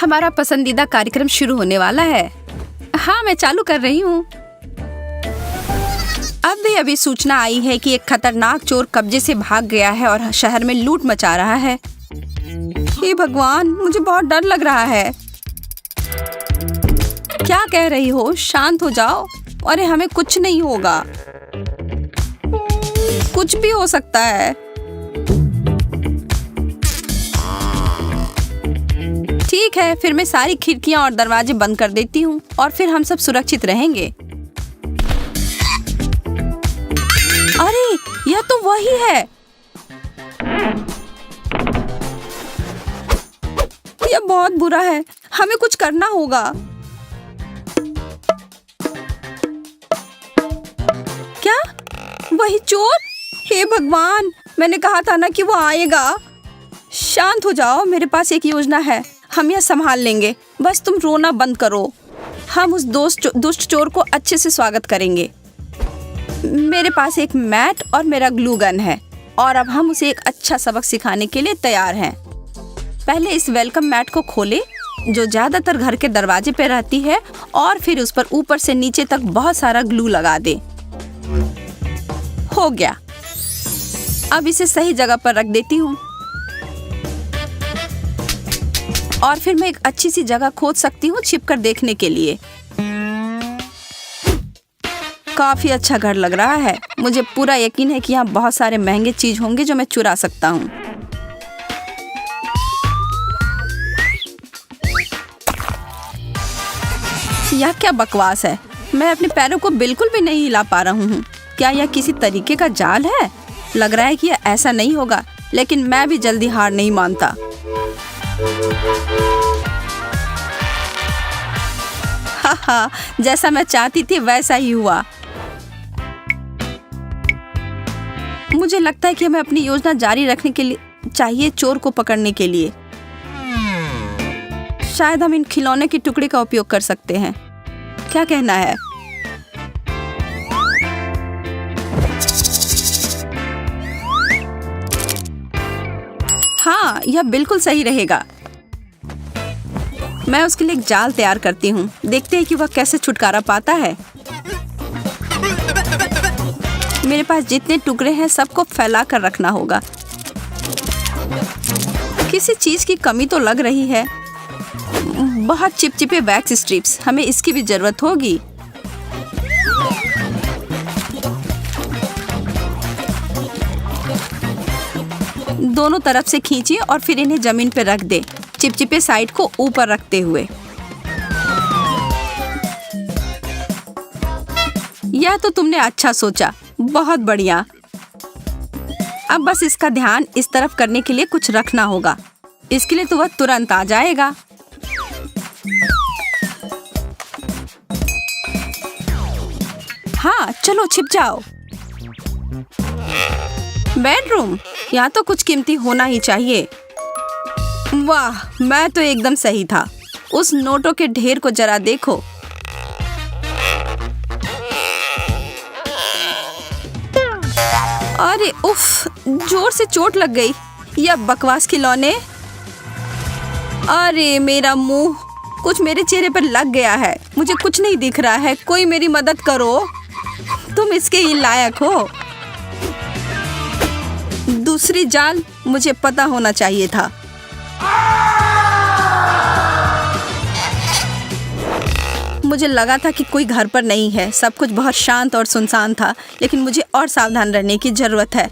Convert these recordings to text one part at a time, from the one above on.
हमारा पसंदीदा कार्यक्रम शुरू होने वाला है। हाँ, मैं चालू कर रही हूँ। अभी सूचना आई है कि एक खतरनाक चोर कब्जे से भाग गया है और शहर में लूट मचा रहा है। हे भगवान, मुझे बहुत डर लग रहा है। क्या कह रही हो? शांत हो जाओ। अरे हमें कुछ नहीं होगा। कुछ भी हो सकता है। ठीक है, फिर मैं सारी खिड़कियां और दरवाजे बंद कर देती हूँ और फिर हम सब सुरक्षित रहेंगे। अरे यह तो वही है। यह बहुत बुरा है। हमें कुछ करना होगा। क्या? वही चोर? हे भगवान, मैंने कहा था ना कि वो आएगा। शांत हो जाओ, मेरे पास एक योजना है। हम यह संभाल लेंगे। बस तुम रोना बंद करो। हम उस दुष्ट चोर को अच्छे से स्वागत करेंगे। मेरे पास एक मैट और मेरा ग्लू गन है और अब हम उसे एक अच्छा सबक सिखाने के लिए तैयार हैं। पहले इस वेलकम मैट को खोले जो ज्यादातर घर के दरवाजे पे रहती है और फिर उस पर ऊपर से नीचे तक बहुत सारा ग्लू लगा दे। हो गया। अब इसे सही जगह पर रख देती हूँ और फिर मैं एक अच्छी सी जगह खोज सकती हूँ छिपकर देखने के लिए। काफी अच्छा घर लग रहा है। मुझे पूरा यकीन है कि यहाँ बहुत सारे महंगे चीज होंगे जो मैं चुरा सकता हूँ। यह क्या बकवास है? मैं अपने पैरों को बिल्कुल भी नहीं हिला पा रहा हूँ। क्या यह किसी तरीके का जाल है? लग रहा है कि यह ऐसा नहीं होगा, लेकिन मैं भी जल्दी हार नहीं मानता। हाँ, जैसा मैं चाहती थी वैसा ही हुआ। मुझे लगता है कि हमें अपनी योजना जारी रखने के लिए चाहिए चोर को पकड़ने के लिए। शायद हम इन खिलौने के टुकड़े का उपयोग कर सकते हैं। क्या कहना है? हाँ, यह बिल्कुल सही रहेगा। मैं उसके लिए एक जाल तैयार करती हूँ। देखते हैं कि वह कैसे छुटकारा पाता है। मेरे पास जितने टुकड़े हैं सबको फैला कर रखना होगा। किसी चीज की कमी तो लग रही है। बहुत चिपचिपे वैक्स स्ट्रिप्स, हमें इसकी भी जरूरत होगी। दोनों तरफ से खींचिए और फिर इन्हें जमीन पर रख दे, चिपचिपे साइड को ऊपर रखते हुए। यह तो तुमने अच्छा सोचा, बहुत बढ़िया। अब बस इसका ध्यान इस तरफ करने के लिए कुछ रखना होगा। इसके लिए तो वह तुरंत आ जाएगा। हाँ, चलो छिप जाओ। बेडरूम, यहाँ तो कुछ कीमती होना ही चाहिए। वाह, मैं तो एकदम सही था। उस नोटों के ढेर को जरा देखो। अरे उफ, जोर से चोट लग गई। यह बकवास खिलौने। अरे मेरा मुंह, कुछ मेरे चेहरे पर लग गया है। मुझे कुछ नहीं दिख रहा है। कोई मेरी मदद करो। तुम इसके ही लायक हो। दूसरी जाल, मुझे पता होना चाहिए था। मुझे लगा था कि कोई घर पर नहीं है। सब कुछ बहुत शांत और सुनसान था, लेकिन मुझे और सावधान रहने की जरूरत है।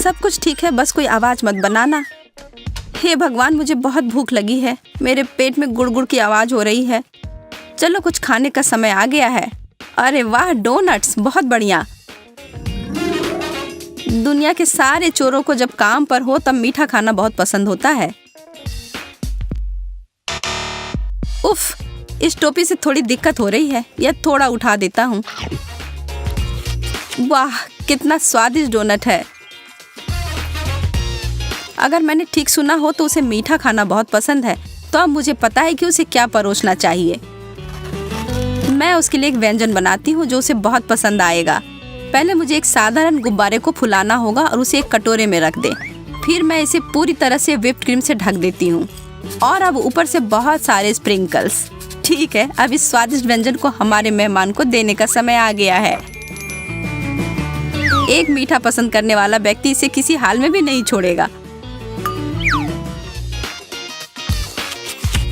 सब कुछ ठीक है, बस कोई आवाज मत बनाना। हे भगवान, मुझे बहुत भूख लगी है। मेरे पेट में गुड़गुड़ की आवाज हो रही है। चलो, कुछ खाने का समय आ गया है। अरे वाह, डोनट्स, बहुत बढ़िया। दुनिया के सारे चोरों को जब काम पर हो तब मीठा खाना बहुत पसंद होता है। उफ, इस टोपी से थोड़ी दिक्कत हो रही है। यह थोड़ा उठा देता हूँ। वाह, कितना स्वादिष्ट डोनट है। अगर मैंने ठीक सुना हो तो उसे मीठा खाना बहुत पसंद है, तो अब मुझे पता है कि उसे क्या परोसना चाहिए। मैं उसके लिए एक व्यंजन बनाती हूँ जो उसे बहुत पसंद आएगा। पहले मुझे एक साधारण गुब्बारे को फुलाना होगा और उसे एक कटोरे में रख दे। फिर मैं इसे पूरी तरह से व्हिप्ड क्रीम से ढक देती हूँ। और अब ऊपर से बहुत सारे स्प्रिंकल्स। ठीक है, अब इस स्वादिष्ट व्यंजन को हमारे मेहमान को देने का समय आ गया है। एक मीठा पसंद करने वाला व्यक्ति इसे किसी हाल में भी नहीं छोड़ेगा।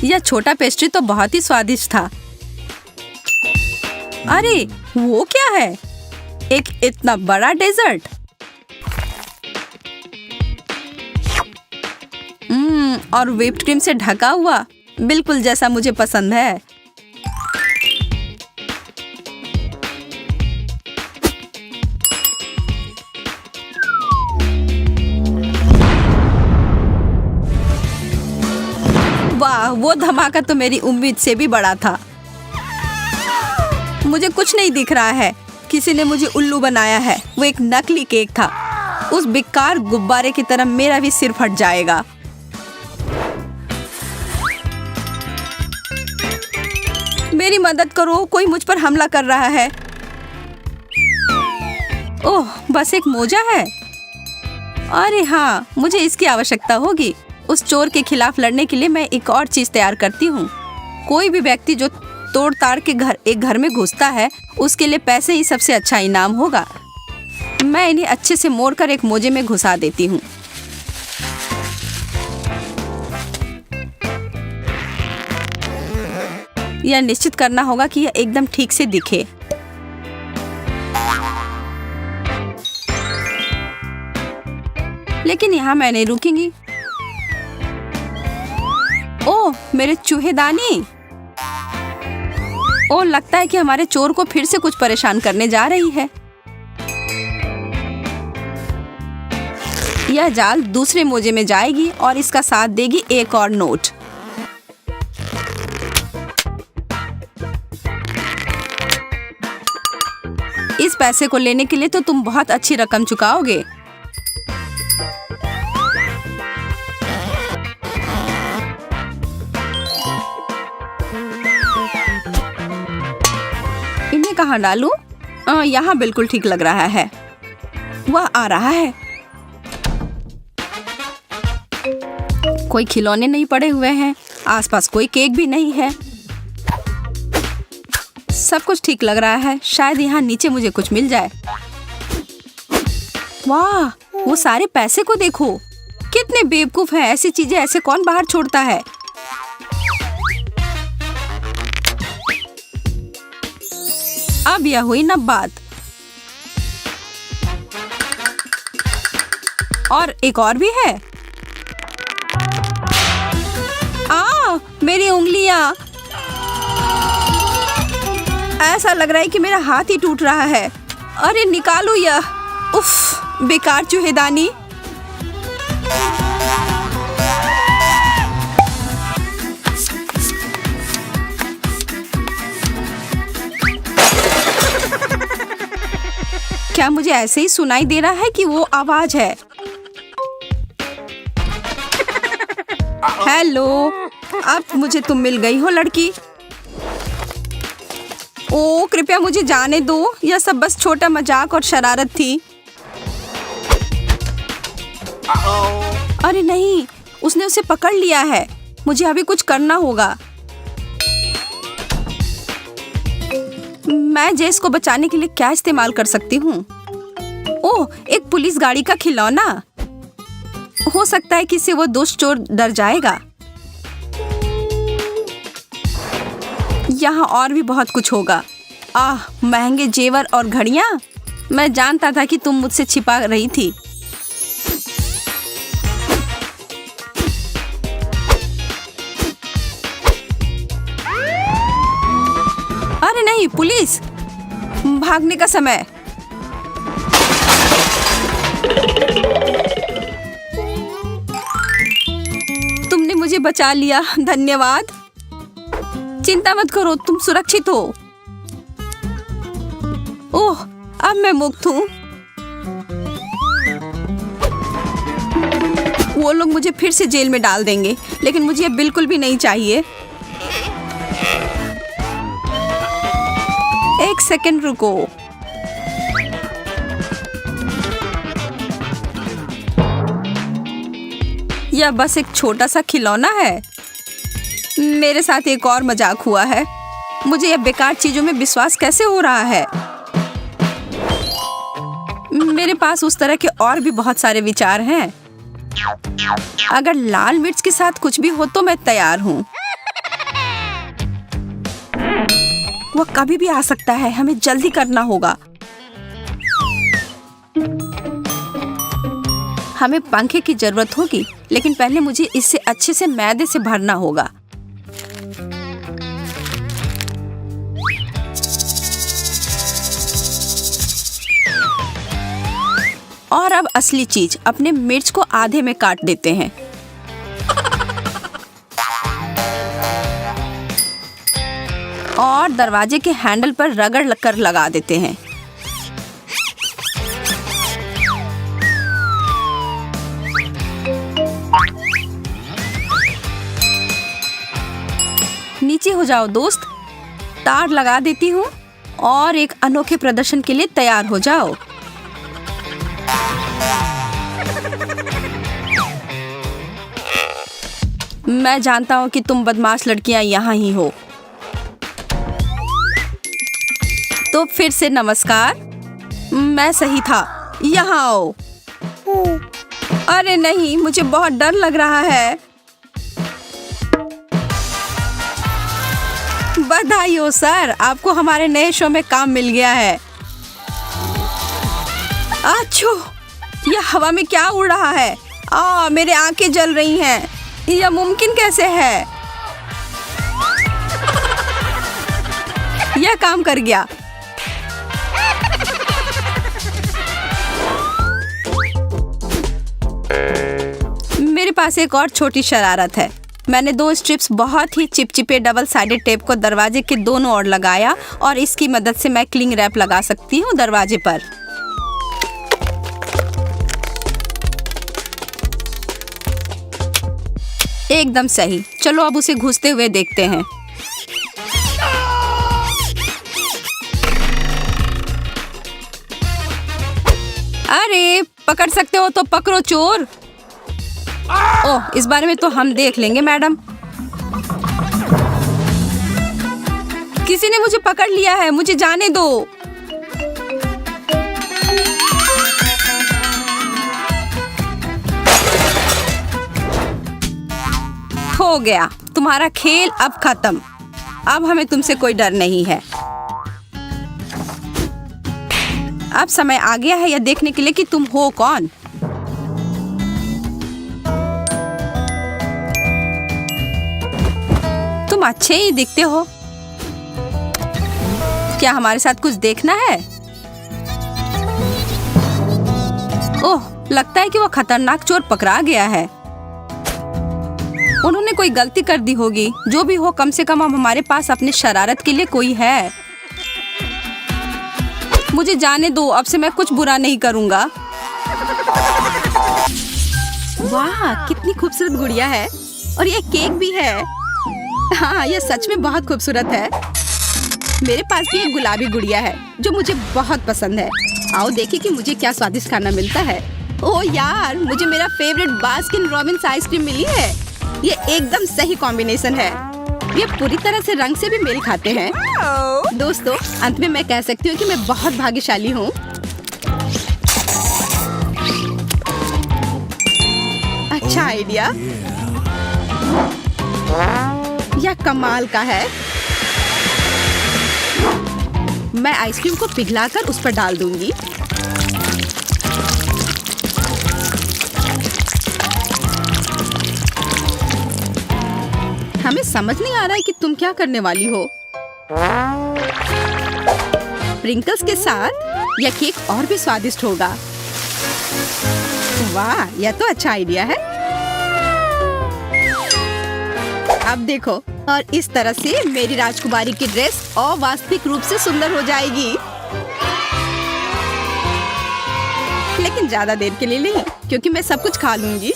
यह छोटा पेस्ट्री तो बहुत ही स्वादिष्ट था। अरे वो क्या है? एक इतना बड़ा डेजर्ट। और व्हिप्ड क्रीम से ढका हुआ, बिल्कुल जैसा मुझे पसंद है। वाह, वो धमाका तो मेरी उम्मीद से भी बड़ा था। मुझे कुछ नहीं दिख रहा है। किसी ने मुझे उल्लू बनाया है। वो एक नकली केक था। उस बेकार गुब्बारे की तरह मेरा भी सिर फट जाएगा। मेरी मदद करो, कोई मुझ पर हमला कर रहा है। ओह, बस एक मोजा है। अरे हाँ, मुझे इसकी आवश्यकता होगी। उस चोर के खिलाफ लड़ने के लिए मैं एक और चीज तैयार करती हूँ। कोई भी व्यक्ति जो तोड़ ताड़ के एक घर में घुसता है, उसके लिए पैसे ही सबसे अच्छा इनाम होगा। मैं इन्हें अच्छे से मोड़कर एक मोजे में घुसा देती हूँ। यह निश्चित करना होगा कि यह एकदम ठीक से दिखे। लेकिन यहाँ मैं नहीं रुकूंगी। ओह, मेरे चूहेदानी। ओह, लगता है कि हमारे चोर को फिर से कुछ परेशान करने जा रही है। यह जाल दूसरे मोजे में जाएगी और इसका साथ देगी एक और नोट। इस पैसे को लेने के लिए तो तुम बहुत अच्छी रकम चुकाओगे। इन्हें कहाँ डालूं? यहाँ बिल्कुल ठीक लग रहा है। वह आ रहा है। कोई खिलौने नहीं पड़े हुए हैं। आसपास कोई केक भी नहीं है। सब कुछ ठीक लग रहा है। शायद यहाँ नीचे मुझे कुछ मिल जाए। वाह, वो सारे पैसे को देखो। कितने बेवकूफ हैं। ऐसी चीजें ऐसे कौन बाहर छोड़ता है? अब यह हुई ना बात। और एक और भी है। मेरी उंगलियां। ऐसा लग रहा है कि मेरा हाथ ही टूट रहा है। अरे निकालो यह। उफ, बेकार चूहेदानी। क्या मुझे ऐसे ही सुनाई दे रहा है कि वो आवाज है? हेलो, अब मुझे तुम मिल गई हो लड़की। ओ, कृपया मुझे जाने दो। यह सब बस छोटा मजाक और शरारत थी। अरे नहीं, उसने उसे पकड़ लिया है। मुझे अभी कुछ करना होगा। मैं जेस को बचाने के लिए क्या इस्तेमाल कर सकती हूँ? ओह, एक पुलिस गाड़ी का खिलौना। हो सकता है कि इससे वो दुष्ट चोर डर जाएगा। यहाँ और भी बहुत कुछ होगा। महंगे जेवर और घड़ियाँ। मैं जानता था कि तुम मुझसे छिपा रही थी। अरे नहीं, पुलिस! भागने का समय। तुमने मुझे बचा लिया, धन्यवाद। चिंता मत करो, तुम सुरक्षित हो। ओह, अब मैं मुक्त हूँ। वो लोग मुझे फिर से जेल में डाल देंगे, लेकिन मुझे ये बिल्कुल भी नहीं चाहिए। एक सेकंड रुको। यह बस एक छोटा सा खिलौना है। मेरे साथ एक और मजाक हुआ है। मुझे यह बेकार चीजों में विश्वास कैसे हो रहा है। मेरे पास उस तरह के और भी बहुत सारे विचार हैं। अगर लाल मिर्च के साथ कुछ भी हो तो मैं तैयार हूँ। वो कभी भी आ सकता है, हमें जल्दी करना होगा। हमें पंखे की जरूरत होगी, लेकिन पहले मुझे इसे अच्छे से मैदे से भरना होगा। और अब असली चीज, अपने मिर्च को आधे में काट देते हैं। और दरवाजे के हैंडल पर रगड़ कर लगा देते हैं। नीचे हो जाओ दोस्त। तार लगा देती हूँ और एक अनोखे प्रदर्शन के लिए तैयार हो जाओ। मैं जानता हूँ कि तुम बदमाश लड़कियां यहाँ ही हो। तो फिर से नमस्कार। मैं सही था, यहाँ आओ। अरे नहीं, मुझे बहुत डर लग रहा है। बधाई हो सर, आपको हमारे नए शो में काम मिल गया है। अच्छो, यह हवा में क्या उड़ रहा है? मेरे आंखें जल रही हैं। यह मुमकिन कैसे है? यह काम कर गया। मेरे पास एक और छोटी शरारत है। मैंने 2 स्ट्रिप्स बहुत ही चिपचिपे डबल साइडेड टेप को दरवाजे के दोनों ओर लगाया और इसकी मदद से मैं क्लिंग रैप लगा सकती हूँ दरवाजे पर। एकदम सही। चलो अब उसे घुसते हुए देखते हैं। अरे पकड़ सकते हो तो पकड़ो चोर। ओह, इस बारे में तो हम देख लेंगे मैडम। किसी ने मुझे पकड़ लिया है, मुझे जाने दो। हो गया, तुम्हारा खेल अब खत्म। अब हमें तुमसे कोई डर नहीं है। अब समय आ गया है यह देखने के लिए कि तुम हो कौन। तुम अच्छे ही दिखते हो। क्या हमारे साथ कुछ देखना है? ओह, लगता है कि वो खतरनाक चोर पकड़ा गया है। उन्होंने कोई गलती कर दी होगी। जो भी हो, कम से कम अब हमारे पास अपनी शरारत के लिए कोई है। मुझे जाने दो, अब से मैं कुछ बुरा नहीं करूंगा। वाह, कितनी खूबसूरत गुड़िया है। और ये केक भी है। हाँ, यह सच में बहुत खूबसूरत है। मेरे पास भी एक गुलाबी गुड़िया है जो मुझे बहुत पसंद है। आओ देखें कि मुझे क्या स्वादिष्ट खाना मिलता है। ओह यार, मुझे मेरा फेवरेट बास्किन रॉबिन्स आइसक्रीम मिली है। ये एकदम सही कॉम्बिनेशन है। ये पूरी तरह से रंग से भी मेल खाते हैं। दोस्तों, अंत में मैं कह सकती हूँ कि मैं बहुत भाग्यशाली हूँ। अच्छा आइडिया। यह कमाल का है। मैं आइसक्रीम को पिघलाकर उस पर डाल दूंगी। हमें समझ नहीं आ रहा है कि तुम क्या करने वाली हो। स्प्रिंकल्स के साथ यह केक और भी स्वादिष्ट होगा। वाह, यह तो अच्छा आइडिया है। अब देखो, और इस तरह से मेरी राजकुमारी की ड्रेस अवास्तविक रूप से सुंदर हो जाएगी। लेकिन ज्यादा देर के लिए नहीं, क्योंकि मैं सब कुछ खा लूंगी।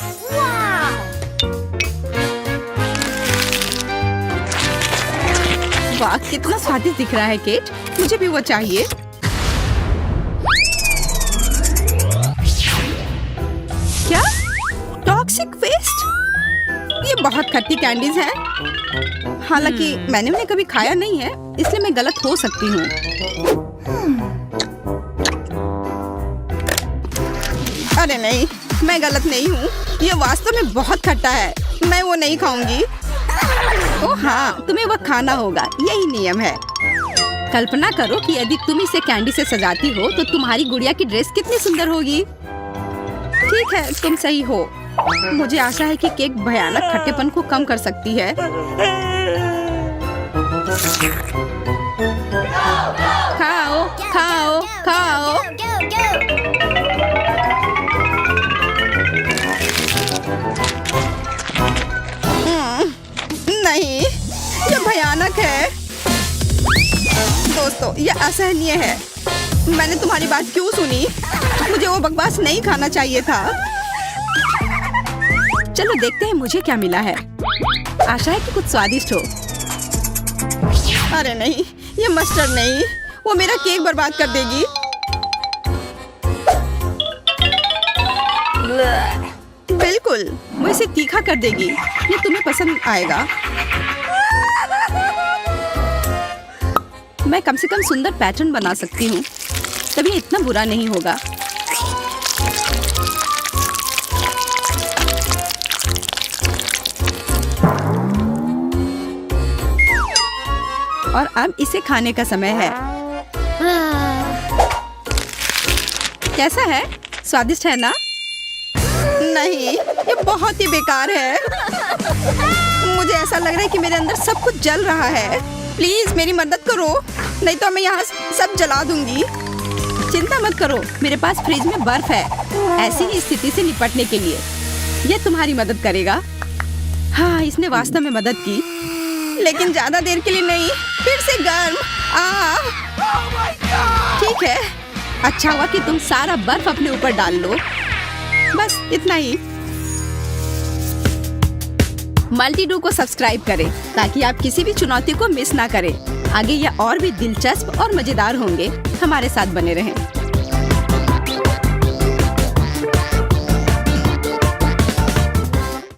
वाह, कितना स्वादिष्ट दिख रहा है केट। मुझे भी वो चाहिए। क्या? Toxic waste? बहुत खट्टी कैंडीज हैं। हालांकि मैंने उन्हें कभी खाया नहीं है, इसलिए मैं गलत हो सकती हूँ। अरे नहीं, मैं गलत नहीं हूँ। ये वास्तव में बहुत खट्टा है, मैं वो नहीं खाऊंगी। ओह हाँ, तुम्हें वो खाना होगा, यही नियम है। कल्पना करो कि यदि तुम इसे कैंडी से सजाती हो तो तुम्हारी गुड़िया की ड्रेस कितनी सुंदर होगी। ठीक है, तुम सही हो। मुझे आशा है कि केक भयानक खट्टेपन को कम कर सकती है। खाओ खाओ खाओ। नहीं, ये भयानक है। दोस्तों, ये असहनीय है। मैंने तुम्हारी बात क्यों सुनी? मुझे वो बकवास नहीं खाना चाहिए था। चलो देखते हैं मुझे क्या मिला है। आशा है कि कुछ स्वादिष्ट हो। अरे नहीं, ये मस्टर्ड नहीं, वो मेरा केक बर्बाद कर देगी। बिल्कुल, वो इसे तीखा कर देगी। ये तुम्हें पसंद आएगा। मैं कम से कम सुंदर पैटर्न बना सकती हूँ, तभी इतना बुरा नहीं होगा। और अब इसे खाने का समय है। कैसा है? स्वादिष्ट है ना? नहीं, ये बहुत ही बेकार है। मुझे ऐसा लग रहा है कि मेरे अंदर सब कुछ जल रहा है। प्लीज मेरी मदद करो, नहीं तो मैं यहाँ सब जला दूंगी। चिंता मत करो, मेरे पास फ्रिज में बर्फ है, ऐसी ही स्थिति से निपटने के लिए। यह तुम्हारी मदद करेगा। हाँ, इसने वास्तव में मदद की, लेकिन ज्यादा देर के लिए नहीं। फिर से गर्म। ठीक है, अच्छा हुआ कि तुम सारा बर्फ अपने ऊपर डाल लो। बस इतना ही। मल्टीडू को सब्सक्राइब करें ताकि आप किसी भी चुनौती को मिस ना करें। आगे यह और भी दिलचस्प और मजेदार होंगे। हमारे साथ बने रहें।